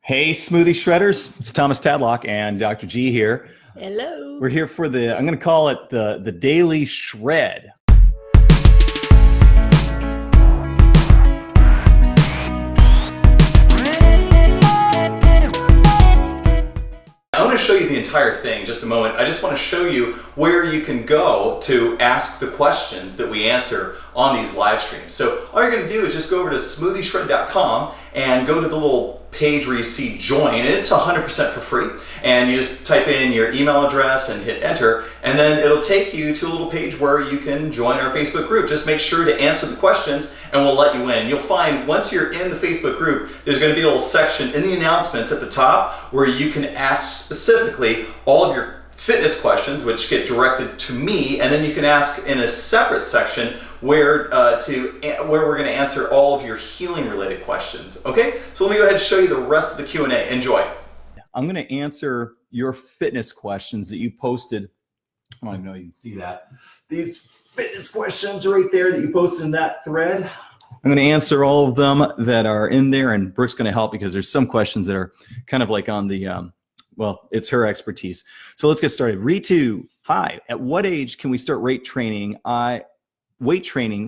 Hey, Smoothie Shredders. It's Thomas Tadlock and Dr. G here. Hello. We're here for I'm going to call it the Daily Shred. I want to show you the entire thing in just a moment. I just want to show you where you can go to ask the questions that we answer on these live streams. So all you're going to do is just go over to smoothieshred.com and go to the little page where you see join, and it's 100% for free. And you just type in your email address and hit enter, and then it'll take you to a little page where you can join our Facebook group. Just make sure to answer the questions and we'll let you in. You'll find once you're in the Facebook group, there's going to be a little section in the announcements at the top where you can ask specifically all of your fitness questions, which get directed to me, and then you can ask in a separate section where we're going to answer all of your healing related questions. Okay, so let me go ahead and show you the rest of the Q&A. Enjoy. I'm going to answer your fitness questions that you posted. I don't even know if you can see that. These fitness questions right there that you posted in that thread. I'm going to answer all of them that are in there, and Brooke's going to help because there's some questions that are kind of like on the well, it's her expertise. So let's get started. Ritu, hi. At what age can we start weight training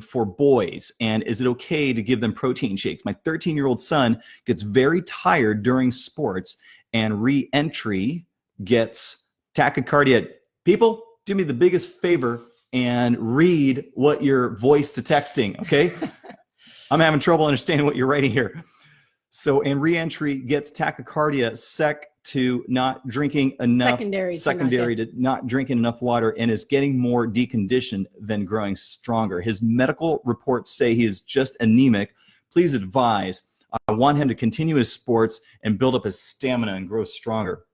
for boys? And is it okay to give them protein shakes? My 13-year-old son gets very tired during sports and re-entry gets tachycardia. People, do me the biggest favor and read what you're voice to texting, okay? I'm having trouble understanding what you're writing here. So, and re-entry gets tachycardia to not drinking enough, secondary to not drinking enough water, and is getting more deconditioned than growing stronger. His medical reports say he is just anemic. Please advise. I want him to continue his sports and build up his stamina and grow stronger.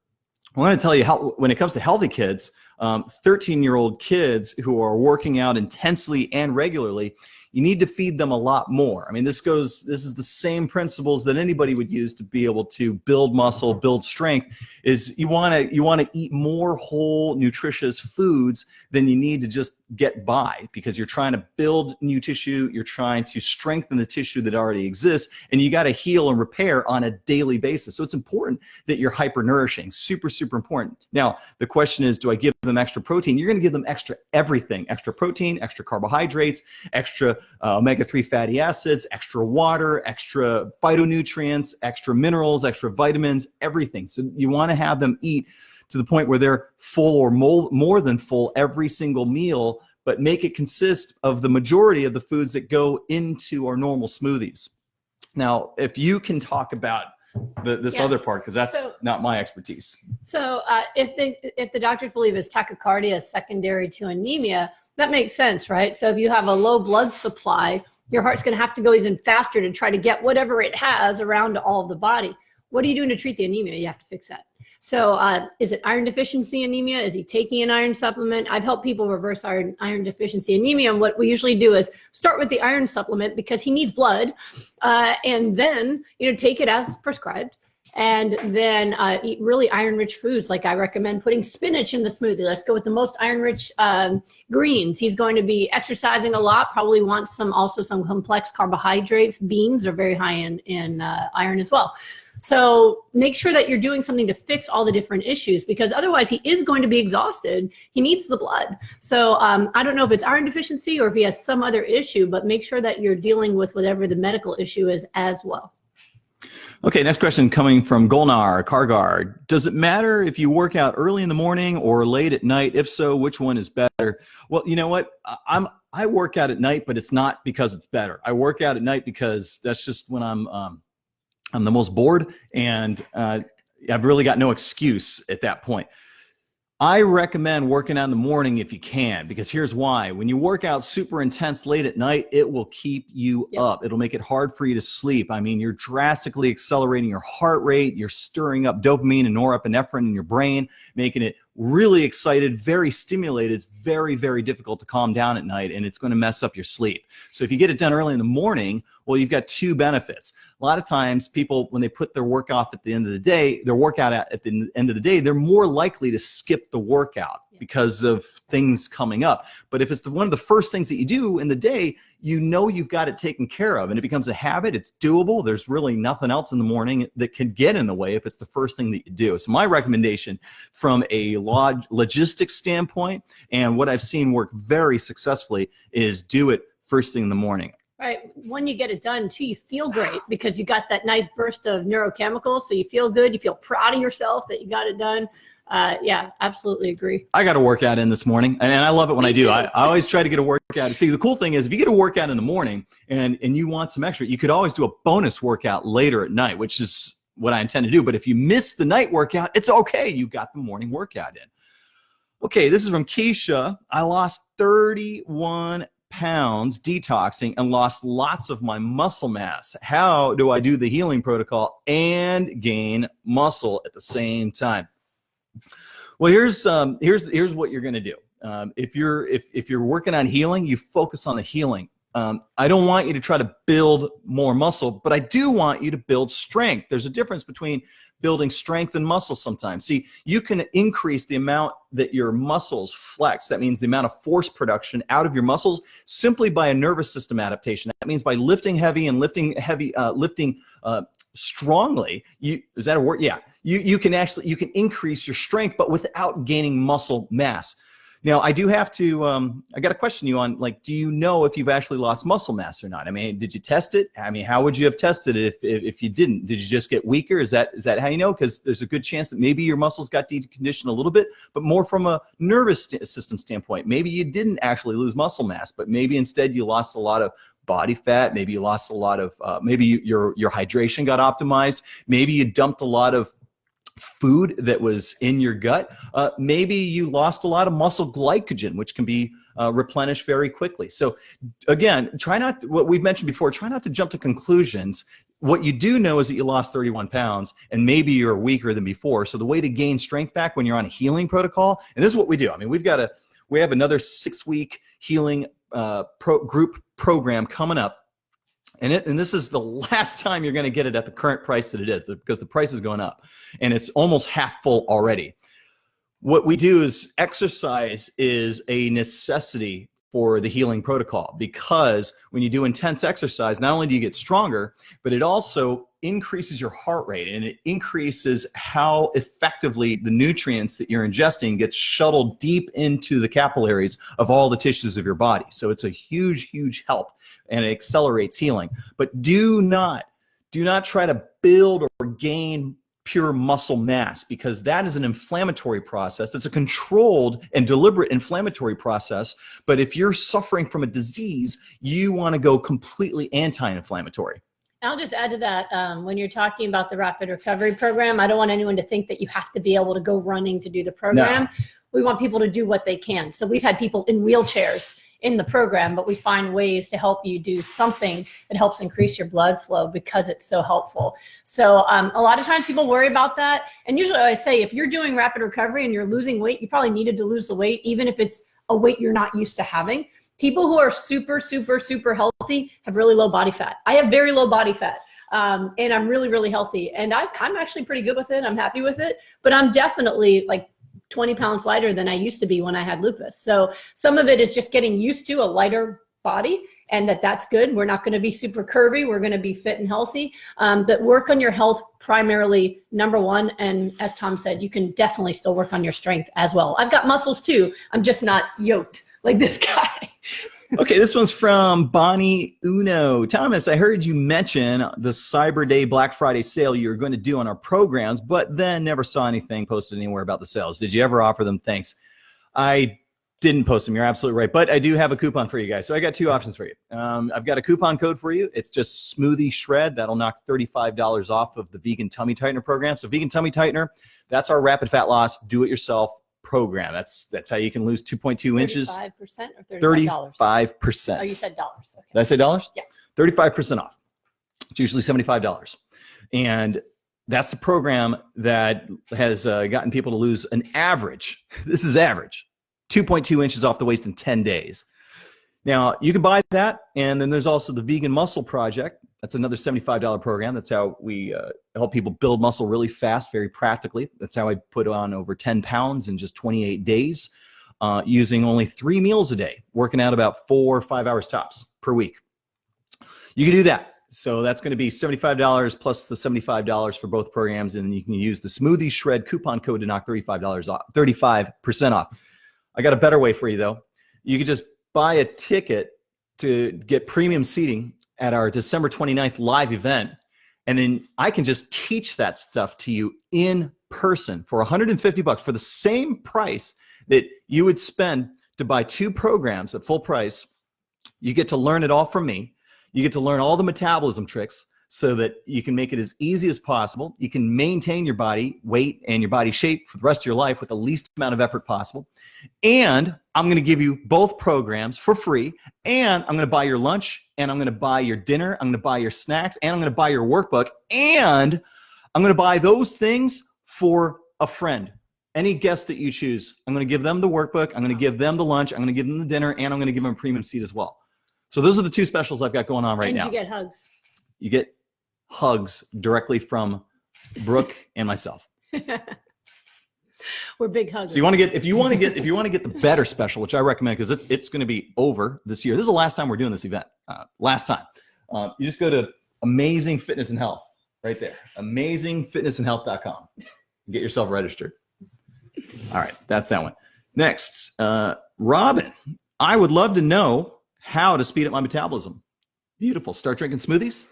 I want to tell you how, when it comes to healthy kids, 13-year-old kids who are working out intensely and regularly, you need to feed them a lot more. I mean, this is the same principles that anybody would use to be able to build muscle, build strength. Is you want to eat more whole, nutritious foods than you need to just get by, because you're trying to build new tissue, you're trying to strengthen the tissue that already exists, and you got to heal and repair on a daily basis. So it's important that you're hyper-nourishing. Super, super important. Now, the question is, do I give them extra protein? You're going to give them extra everything. Extra protein, extra carbohydrates, extra omega-3 fatty acids, extra water, extra phytonutrients, extra minerals, extra vitamins, everything. So you want to have them eat to the point where they're full or more than full every single meal, but make it consist of the majority of the foods that go into our normal smoothies. Now, if you can talk about this other part, because that's not my expertise. So if the doctors believe it's tachycardia is secondary to anemia, that makes sense, right? So if you have a low blood supply, your heart's going to have to go even faster to try to get whatever it has around to all of the body. What are you doing to treat the anemia? You have to fix that. So is it iron deficiency anemia? Is he taking an iron supplement? I've helped people reverse iron deficiency anemia. And what we usually do is start with the iron supplement because he needs blood, and then take it as prescribed. And then eat really iron-rich foods. Like I recommend putting spinach in the smoothie. Let's go with the most iron-rich greens. He's going to be exercising a lot, probably wants also some complex carbohydrates. Beans are very high in iron as well. So make sure that you're doing something to fix all the different issues, because otherwise he is going to be exhausted. He needs the blood. So I don't know if it's iron deficiency or if he has some other issue, but make sure that you're dealing with whatever the medical issue is as well. Okay, next question coming from Golnar Kargar. Does it matter if you work out early in the morning or late at night? If so, which one is better? Well, you know what? I work out at night, but it's not because it's better. I work out at night because that's just when I'm the most bored, and I've really got no excuse at that point. I recommend working out in the morning if you can, because here's why. When you work out super intense late at night, it will keep you up. It'll make it hard for you to sleep. I mean, you're drastically accelerating your heart rate. You're stirring up dopamine and norepinephrine in your brain, making it really excited, very stimulated. It's very, very difficult to calm down at night, and it's going to mess up your sleep. So if you get it done early in the morning, well, you've got two benefits. A lot of times people, when they put their work off at the end of the day, they're more likely to skip the workout. because of things coming up. But if it's one of the first things that you do in the day, you know you've got it taken care of, and it becomes a habit. It's doable. There's really nothing else in the morning that can get in the way if it's the first thing that you do. So my recommendation from a logistics standpoint, and what I've seen work very successfully, is do it first thing in the morning. Right. When you get it done too, you feel great because you got that nice burst of neurochemicals. So you feel good. You feel proud of yourself that you got it done. Yeah, absolutely agree. I got a workout in this morning, and I love it when Me I do. too. I always try to get a workout. See, the cool thing is if you get a workout in the morning and you want some extra, you could always do a bonus workout later at night, which is what I intend to do. But if you miss the night workout, it's okay. You got the morning workout in. Okay, this is from Keisha. I lost 31 pounds detoxing and lost lots of my muscle mass. How do I do the healing protocol and gain muscle at the same time? Well, here's what you're going to do. If you're working on healing, you focus on the healing. I don't want you to try to build more muscle, but I do want you to build strength. There's a difference between building strength and muscle sometimes. See, you can increase the amount that your muscles flex. That means the amount of force production out of your muscles simply by a nervous system adaptation. That means by lifting heavy and lifting strongly. Is that a word? Yeah. You can increase your strength, but without gaining muscle mass. Now, I do have to, I got to question you on, like, do you know if you've actually lost muscle mass or not? I mean, did you test it? I mean, how would you have tested it if you didn't? Did you just get weaker? Is that how you know? Because there's a good chance that maybe your muscles got deconditioned a little bit, but more from a nervous system standpoint. Maybe you didn't actually lose muscle mass, but maybe instead you lost a lot of body fat. Maybe you lost a lot of, maybe your hydration got optimized. Maybe you dumped a lot of food that was in your gut. Maybe you lost a lot of muscle glycogen, which can be replenished very quickly. So again, what we've mentioned before, try not to jump to conclusions. What you do know is that you lost 31 pounds and maybe you're weaker than before. So the way to gain strength back when you're on a healing protocol, and this is what we do. I mean, we have another 6-week healing group program coming up. And this is the last time you're going to get it at the current price that it is, because the price is going up and it's almost half full already. What we do is exercise is a necessity for the healing protocol, because when you do intense exercise, not only do you get stronger, but it also increases your heart rate and it increases how effectively the nutrients that you're ingesting get shuttled deep into the capillaries of all the tissues of your body. So it's a huge, huge help and it accelerates healing. But do not try to build or gain pure muscle mass, because that is an inflammatory process. It's a controlled and deliberate inflammatory process. But if you're suffering from a disease, you want to go completely anti-inflammatory. I'll just add to that, when you're talking about the rapid recovery program, I don't want anyone to think that you have to be able to go running to do the program. No. We want people to do what they can. So we've had people in wheelchairs in the program, but we find ways to help you do something that helps increase your blood flow because it's so helpful. So a lot of times people worry about that. And usually I say, if you're doing rapid recovery and you're losing weight, you probably needed to lose the weight, even if it's a weight you're not used to having. People who are super, super, super healthy have really low body fat. I have very low body fat. And I'm really, really healthy. And I'm actually pretty good with it. I'm happy with it. But I'm definitely like 20 pounds lighter than I used to be when I had lupus. So some of it is just getting used to a lighter body, and that's good. We're not going to be super curvy. We're going to be fit and healthy. But work on your health primarily, number one. And as Tom said, you can definitely still work on your strength as well. I've got muscles too. I'm just not yoked like this guy. Okay, this one's from Bonnie Uno. Thomas, I heard you mention the Cyber Day Black Friday sale you were going to do on our programs, but then never saw anything posted anywhere about the sales. Did you ever offer them? Thanks. I didn't post them. You're absolutely right. But I do have a coupon for you guys. So I got two options for you. I've got a coupon code for you. It's just Smoothie Shred. That'll knock $35 off of the Vegan Tummy Tightener program. So Vegan Tummy Tightener, that's our rapid fat loss, do-it-yourself program. That's how you can lose 2.2 inches. 35% or $35? 35%. Oh, you said dollars. Okay. Did I say dollars? Yeah. 35% off. It's usually $75. And that's the program that has gotten people to lose an average, this is average, 2.2 inches off the waist in 10 days. Now, you can buy that, and then there's also the Vegan Muscle Project. That's another $75 program. That's how we help people build muscle really fast, very practically. That's how I put on over 10 pounds in just 28 days, using only 3 meals a day, working out about 4 or 5 hours tops per week. You can do that. So that's going to be $75 plus the $75 for both programs, and you can use the Smoothie Shred coupon code to knock $35 off, 35% off. I got a better way for you, though. You can just buy a ticket to get premium seating at our December 29th live event, and then I can just teach that stuff to you in person for $150 for the same price that you would spend to buy 2 programs at full price. You get to learn it all from me. You get to learn all the metabolism tricks so that you can make it as easy as possible. You can maintain your body weight and your body shape for the rest of your life with the least amount of effort possible. And I'm going to give you both programs for free. And I'm going to buy your lunch, and I'm going to buy your dinner. I'm going to buy your snacks, and I'm going to buy your workbook. And I'm going to buy those things for a friend. Any guest that you choose, I'm going to give them the workbook. I'm going to give them the lunch. I'm going to give them the dinner, and I'm going to give them a premium seat as well. So those are the 2 specials I've got going on right now. And you get hugs. You get hugs directly from Brooke and myself. We're big huggers. So if you want to get the better special, which I recommend because it's going to be over this year. This is the last time we're doing this event. Last time. You just go to Amazing Fitness and Health right there. AmazingFitnessandHealth.com. Get yourself registered. All right, that's that one. Next, Robin, I would love to know how to speed up my metabolism. Beautiful. Start drinking smoothies.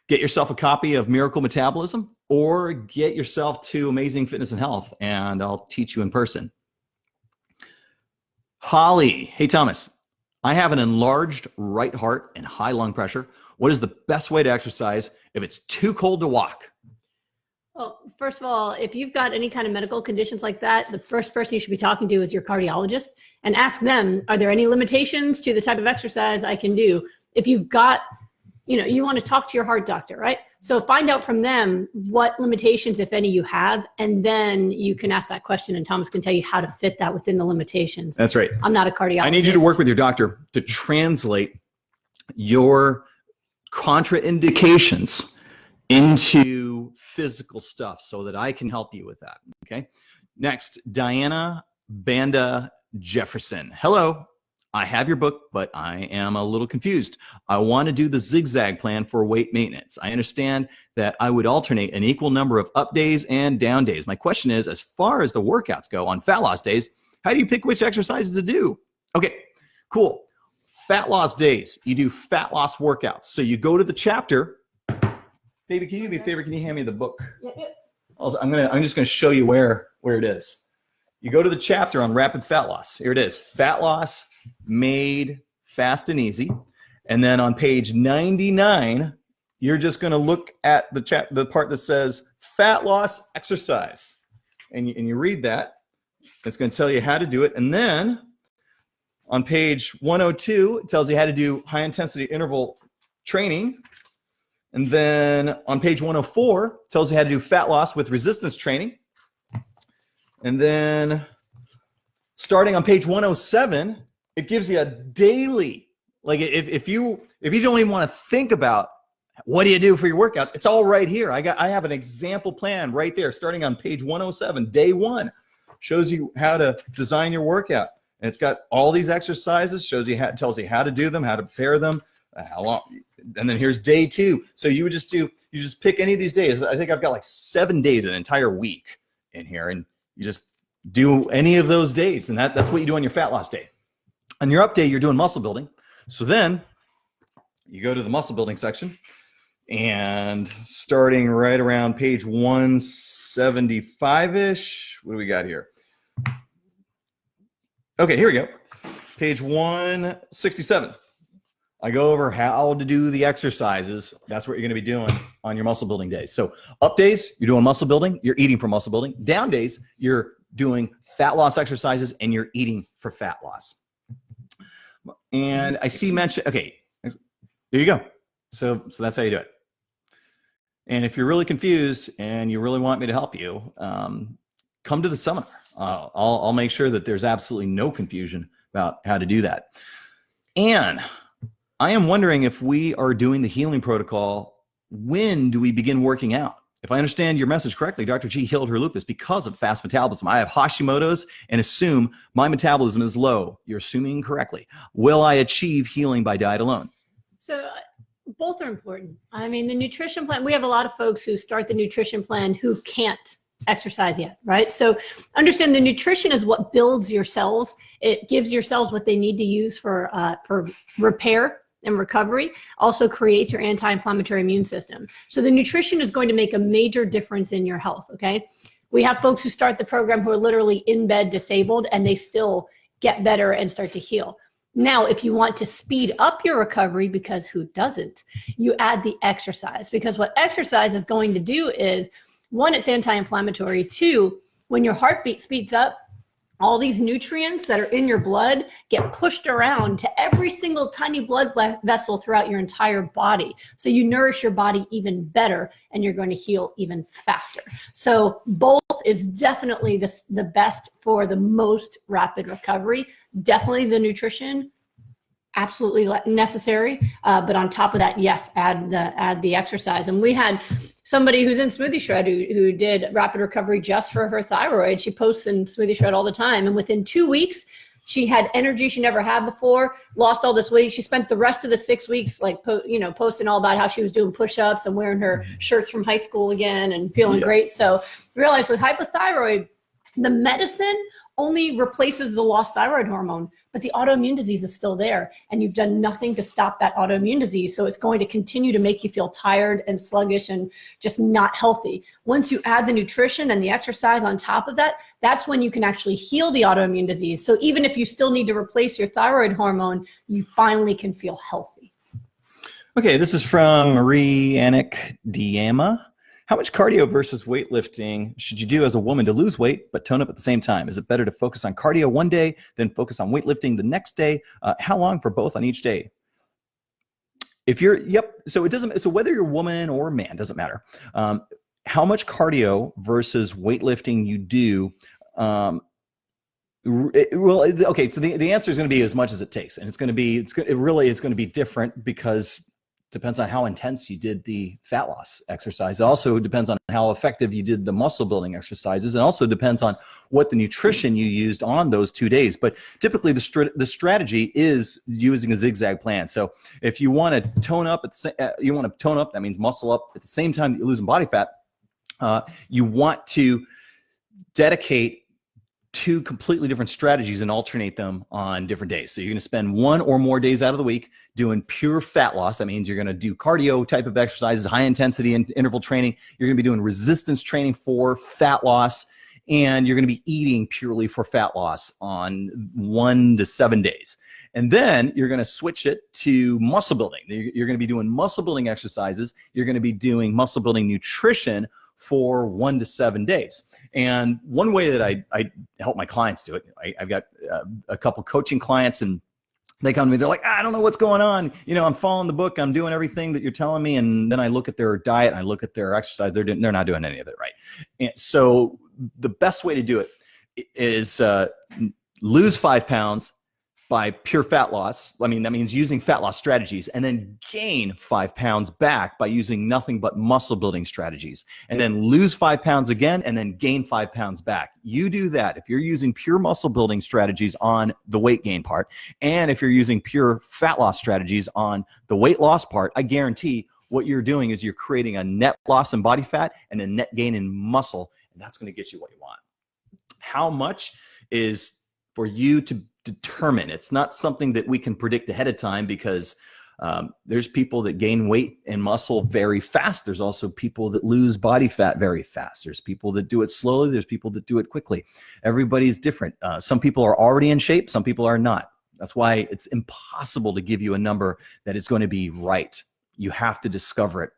Get yourself a copy of Miracle Metabolism, or get yourself to Amazing Fitness and Health, and I'll teach you in person. Holly, hey Thomas, I have an enlarged right heart and high lung pressure. What is the best way to exercise if it's too cold to walk? Well, first of all, if you've got any kind of medical conditions like that, the first person you should be talking to is your cardiologist, and ask them, are there any limitations to the type of exercise I can do? If you've got, you want to talk to your heart doctor, right? So find out from them what limitations, if any, you have, and then you can ask that question, and Thomas can tell you how to fit that within the limitations. That's right. I'm not a cardiologist. I need you to work with your doctor to translate your contraindications into physical stuff so that I can help you with that. Okay. Next, Diana Banda Jefferson. Hello. I have your book, but I am a little confused. I want to do the zigzag plan for weight maintenance. I understand that I would alternate an equal number of up days and down days. My question is, as far as the workouts go on fat loss days, how do you pick which exercises to do? Okay, cool. Fat loss days, you do fat loss workouts. So you go to the chapter. Baby, can you do me a favor? Can you hand me the book? Yeah. Also, I'm just gonna show you where it is. You go to the chapter on rapid fat loss. Here it is. Fat loss made fast and easy. And then on page 99, you're just gonna look at the part that says fat loss exercise. And you read that. It's gonna tell you how to do it. And then on page 102, it tells you how to do high intensity interval training. And then on page 104, it tells you how to do fat loss with resistance training. And then starting on page 107, it gives you a daily, like if you don't even want to think about what do you do for your workouts, it's all right here. I have an example plan right there, starting on page 107, day 1, shows you how to design your workout. And it's got all these exercises, tells you how to do them, how to pair them, how long. And then here's day 2. So you just pick any of these days. I think I've got like 7 days, an entire week in here. And you just do any of those days. And that's what you do on your fat loss day. On your up day, you're doing muscle building. So then you go to the muscle building section, and starting right around page 175-ish, what do we got here? Okay, here we go. Page 167. I go over how to do the exercises. That's what you're going to be doing on your muscle building days. So up days, you're doing muscle building, you're eating for muscle building. Down days, you're doing fat loss exercises and you're eating for fat loss. And I see mention, okay, there you go. So that's how you do it. And if you're really confused and you really want me to help you, come to the seminar. I'll make sure that there's absolutely no confusion about how to do that. And I am wondering if we are doing the healing protocol when do we begin working out? If I understand your message correctly, Dr. G healed her lupus because of fast metabolism. I have Hashimoto's and assume my metabolism is low. You're assuming correctly. Will I achieve healing by diet alone? So both are important. I mean, the nutrition plan, we have a lot of folks who start the nutrition plan who can't exercise yet, right? So understand the nutrition is what builds your cells. It gives your cells what they need to use for repair and recovery, also creates your anti-inflammatory immune system. So the nutrition is going to make a major difference in your health, okay? We have folks who start the program who are literally in bed disabled and they still get better and start to heal. Now, if you want to speed up your recovery, because who doesn't, you add the exercise, because what exercise is going to do is, one, it's anti-inflammatory. Two, when your heartbeat speeds up, all these nutrients that are in your blood get pushed around to every single tiny blood vessel throughout your entire body. So you nourish your body even better and you're going to heal even faster. So both is definitely the best for the most rapid recovery. Definitely the nutrition, absolutely necessary. But on top of that, yes, add the exercise. And we had somebody who's in Smoothie Shred who did rapid recovery just for her thyroid. She posts in Smoothie Shred all the time. And within 2 weeks, she had energy she never had before, lost all this weight. She spent the rest of the 6 weeks posting all about how she was doing push-ups and wearing her shirts from high school again and feeling great. So realized with hypothyroid, the medicine only replaces the lost thyroid hormone, but the autoimmune disease is still there, and you've done nothing to stop that autoimmune disease. So it's going to continue to make you feel tired and sluggish and just not healthy. Once you add the nutrition and the exercise on top of that, that's when you can actually heal the autoimmune disease. So even if you still need to replace your thyroid hormone, you finally can feel healthy. Okay, this is from Marie Anik Diama. How much cardio versus weightlifting should you do as a woman to lose weight but tone up at the same time? Is it better to focus on cardio one day, then focus on weightlifting the next day? How long for both on each day? If you're, so it doesn't, so whether you're a woman or a man, doesn't matter. How much cardio versus weightlifting you do, well, okay, so the answer is going to be as much as it takes. And it really is going to be different because depends on how intense you did the fat loss exercise. It also depends on how effective you did the muscle building exercises. And also depends on what the nutrition you used on those 2 days. But typically the strategy is using a zigzag plan. So if you want to tone up, that means muscle up at the same time that you're losing body fat. You want to dedicate 2 completely different strategies and alternate them on different days. So you're going to spend 1 or more days out of the week doing pure fat loss. That means you're going to do cardio type of exercises, high intensity and interval training. You're going to be doing resistance training for fat loss, and you're going to be eating purely for fat loss on 1 to 7 days. And then you're going to switch it to muscle building. You're going to be doing muscle building exercises. You're going to be doing muscle building nutrition for 1 to 7 days. And one way that I help my clients do it, I've got a couple coaching clients, and they come to me, they're like, I don't know what's going on. I'm following the book. I'm doing everything that you're telling me. And then I look at their diet and I look at their exercise. They're not doing any of it right. And so the best way to do it is lose 5 pounds by pure fat loss. I mean, that means using fat loss strategies, and then gain 5 pounds back by using nothing but muscle building strategies, and then lose 5 pounds again, and then gain 5 pounds back. You do that if you're using pure muscle building strategies on the weight gain part, and if you're using pure fat loss strategies on the weight loss part, I guarantee what you're doing is you're creating a net loss in body fat and a net gain in muscle, and that's going to get you what you want. How much is for you to determine. It's not something that we can predict ahead of time, because there's people that gain weight and muscle very fast. There's also people that lose body fat very fast. There's people that do it slowly. There's people that do it quickly. Everybody's different. Some people are already in shape. Some people are not. That's why it's impossible to give you a number that is going to be right. You have to discover it.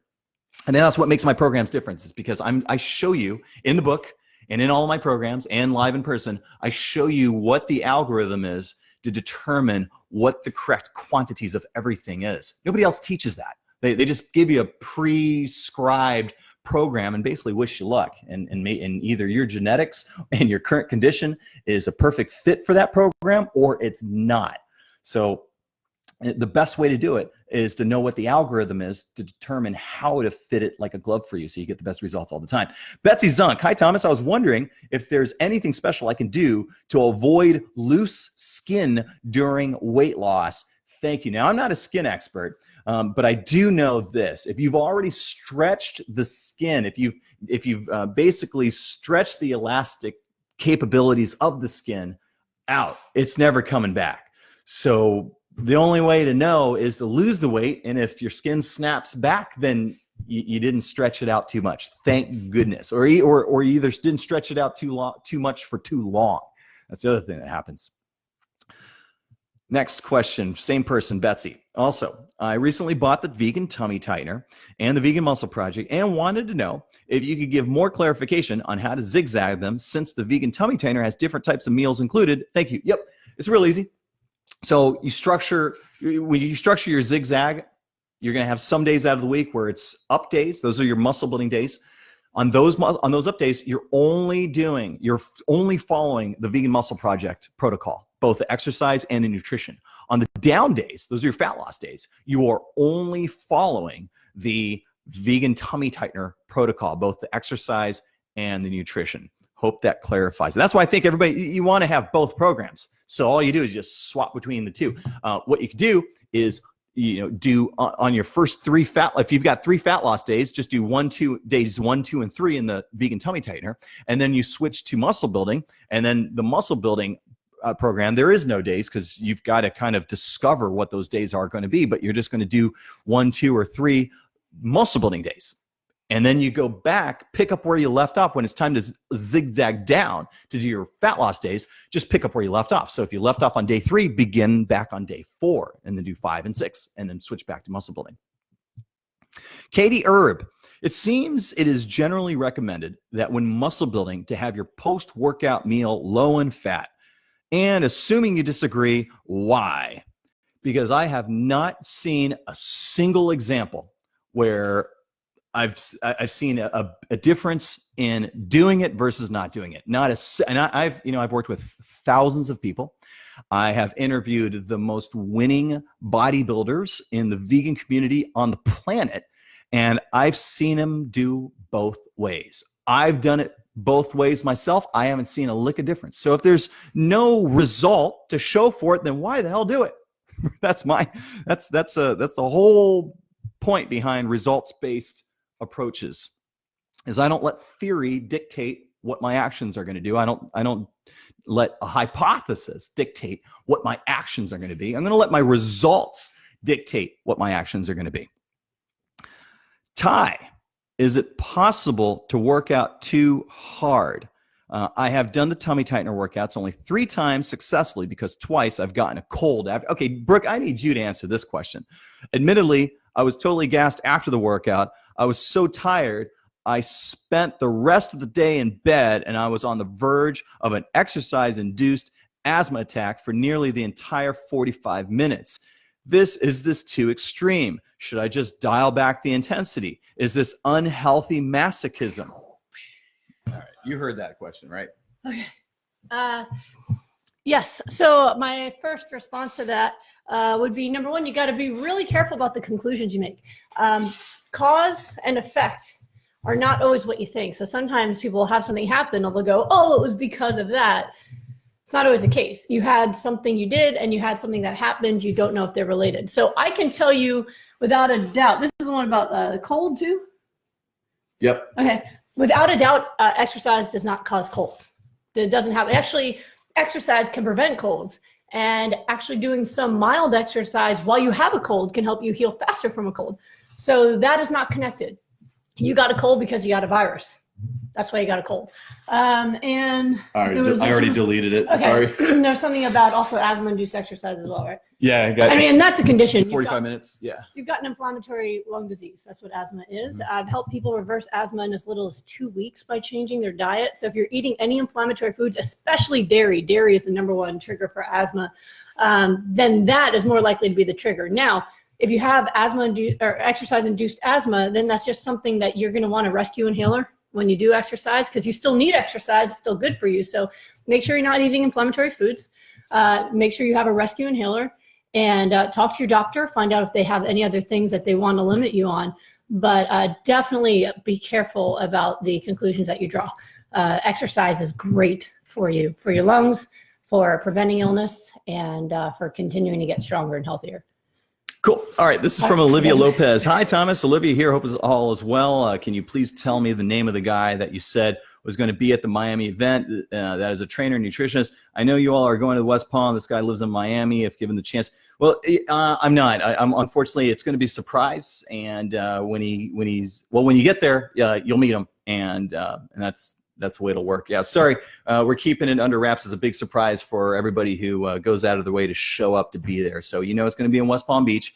And then that's what makes my programs different, is because I show you in the book, and in all of my programs and live in person, I show you what the algorithm is to determine what the correct quantities of everything is. Nobody else teaches that. They just give you a prescribed program and basically wish you luck. And either your genetics and your current condition is a perfect fit for that program, or it's not. So the best way to do it is to know what the algorithm is to determine how to fit it like a glove for you so you get the best results all the time. Betsy Zunk, hi Thomas, I was wondering if there's anything special I can do to avoid loose skin during weight loss. Thank you. Now, I'm not a skin expert, but I do know this. If you've already stretched the skin, if you've basically stretched the elastic capabilities of the skin out, it's never coming back. So the only way to know is to lose the weight. And if your skin snaps back, then you didn't stretch it out too much. Thank goodness. Or you either didn't stretch it out too much for too long. That's the other thing that happens. Next question, same person, Betsy. Also, I recently bought the vegan tummy tightener and the vegan muscle project and wanted to know if you could give more clarification on how to zigzag them since the vegan tummy tightener has different types of meals included. Thank you. Yep, it's real easy. So when you structure your zigzag, you're going to have some days out of the week where it's up days. Those are your muscle building days. On those up days, you're only following the vegan muscle project protocol, both the exercise and the nutrition. On the down days, those are your fat loss days, you are only following the vegan tummy tightener protocol, both the exercise and the nutrition. Hope that clarifies. And that's why I think you want to have both programs. So all you do is just swap between the two. What you can do is, do on your first if you've got 3 fat loss days, just do days 1, 2, and 3 in the vegan tummy tightener. And then you switch to muscle building. And then the muscle building program, there is no days because you've got to kind of discover what those days are going to be, but you're just going to do 1, 2, or 3 muscle building days. And then you go back, pick up where you left off. When it's time to zigzag down to do your fat loss days, just pick up where you left off. So if you left off on day 3, begin back on day 4 and then do 5 and 6 and then switch back to muscle building. Katie Erb, it seems it is generally recommended that when muscle building to have your post-workout meal low in fat. And assuming you disagree, why? Because I have not seen a single example where I've seen a difference in doing it versus not doing it. I've worked with thousands of people. I have interviewed the most winning bodybuilders in the vegan community on the planet, and I've seen them do both ways. I've done it both ways myself. I haven't seen a lick of difference. So if there's no result to show for it, then why the hell do it? That's the whole point behind results-based approaches, is I don't let theory dictate what my actions are going to do. I don't let a hypothesis dictate what my actions are going to be. I'm going to let my results dictate what my actions are going to be. Ty, is it possible to work out too hard? I have done the tummy tightener workouts only 3 times successfully because twice I've gotten a cold. Okay, Brooke, I need you to answer this question. Admittedly, I was totally gassed after the workout. I was so tired, I spent the rest of the day in bed, and I was on the verge of an exercise-induced asthma attack for nearly the entire 45 minutes. Is this too extreme? Should I just dial back the intensity? Is this unhealthy masochism? All right, you heard that question, right? Okay. Yes. So my first response to that would be, number one, you got to be really careful about the conclusions you make. Cause and effect are not always what you think. So sometimes people will have something happen and they'll go, oh, it was because of that. It's not always the case. You had something you did and you had something that happened. You don't know if they're related. So I can tell you without a doubt, this is the one about the cold too? Yep. Okay. Without a doubt, exercise does not cause colds. It doesn't have, actually, exercise can prevent colds. And actually doing some mild exercise while you have a cold can help you heal faster from a cold. So that is not connected. You got a cold because you got a virus. That's why you got a cold. And I already deleted it. Okay. Sorry. There's something about also asthma-induced exercise as well, right? Yeah. And that's a condition. 45 minutes. Yeah. You've got an inflammatory lung disease. That's what asthma is. Mm-hmm. I've helped people reverse asthma in as little as 2 weeks by changing their diet. So if you're eating any inflammatory foods, especially dairy is the number 1 trigger for asthma, then that is more likely to be the trigger. Now, if you have exercise-induced asthma, then that's just something that you're going to want a rescue inhaler when you do exercise, because you still need exercise. It's still good for you. So make sure you're not eating inflammatory foods. Make sure you have a rescue inhaler. and talk to your doctor, find out if they have any other things that they want to limit you on. But definitely be careful about the conclusions that you draw. Exercise is great for you, for your lungs, for preventing illness, and for continuing to get stronger and healthier. Cool. All right. This is from Olivia Lopez. Hi, Thomas. Olivia here. Hope all is well. Can you please tell me the name of the guy that you said was going to be at the Miami event? That is a trainer and nutritionist. I know you all are going to West Palm. This guy lives in Miami, if given the chance. Well, I'm not. I'm unfortunately, it's going to be a surprise. And when you get there, you'll meet him, and that's the way it'll work. Yeah, sorry, we're keeping it under wraps as a big surprise for everybody who goes out of their way to show up to be there. So it's going to be in West Palm Beach.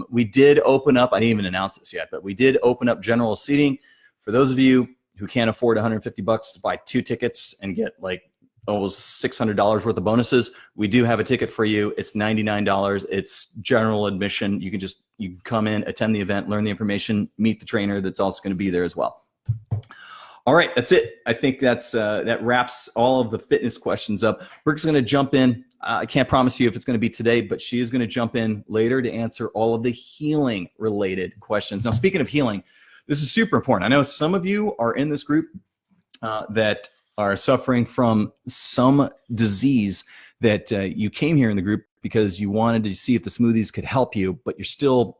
We did open up. I didn't even announce this yet, but we did open up general seating for those of you who can't afford $150 to buy 2 tickets and get like almost $600 worth of bonuses. We do have a ticket for you. It's $99. It's general admission. You can come in, attend the event, learn the information, meet the trainer that's also going to be there as well. All right, that's it. I think that wraps all of the fitness questions up. Brooke's going to jump in. I can't promise you if it's going to be today, but she is going to jump in later to answer all of the healing related questions. Now, speaking of healing, this is super important. I know some of you are in this group that are suffering from some disease that you came here in the group because you wanted to see if the smoothies could help you, but you still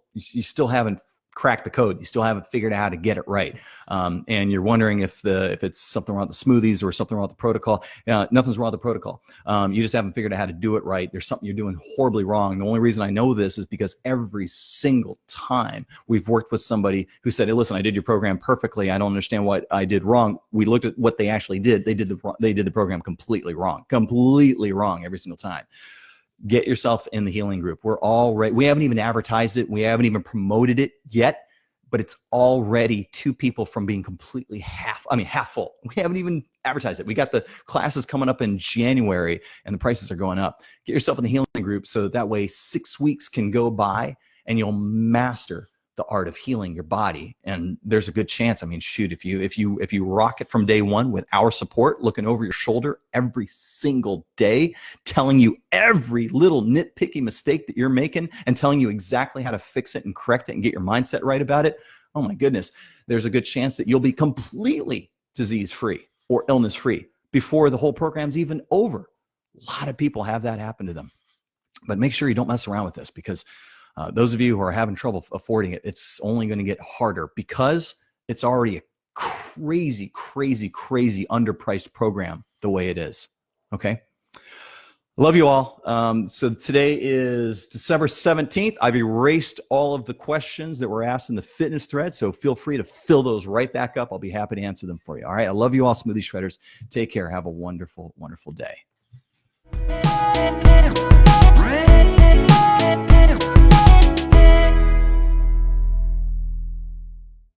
haven't cracked the code. You still haven't figured out how to get it right. And you're wondering if it's something wrong with the smoothies or something wrong with the protocol. Nothing's wrong with the protocol. You just haven't figured out how to do it right. There's something you're doing horribly wrong. The only reason I know this is because every single time we've worked with somebody who said, hey, listen, I did your program perfectly. I don't understand what I did wrong. We looked at what they actually did. They did the program completely wrong every single time. Get yourself in the healing group. We haven't even advertised it. We haven't even promoted it yet, but it's already 2 people from being completely half full. We haven't even advertised it. We got the classes coming up in January and the prices are going up. Get yourself in the healing group so that way 6 weeks can go by and you'll master the art of healing your body. And there's a good chance, shoot, if you rock it from day one with our support, looking over your shoulder every single day, telling you every little nitpicky mistake that you're making and telling you exactly how to fix it and correct it and get your mindset right about it, oh my goodness, there's a good chance that you'll be completely disease-free or illness-free before the whole program's even over. A lot of people have that happen to them. But make sure you don't mess around with this, because those of you who are having trouble affording it, it's only going to get harder because it's already a crazy, crazy, crazy underpriced program the way it is. Okay. Love you all. So today is December 17th. I've erased all of the questions that were asked in the fitness thread, so feel free to fill those right back up. I'll be happy to answer them for you. All right. I love you all, Smoothie Shredders. Take care. Have a wonderful, wonderful day.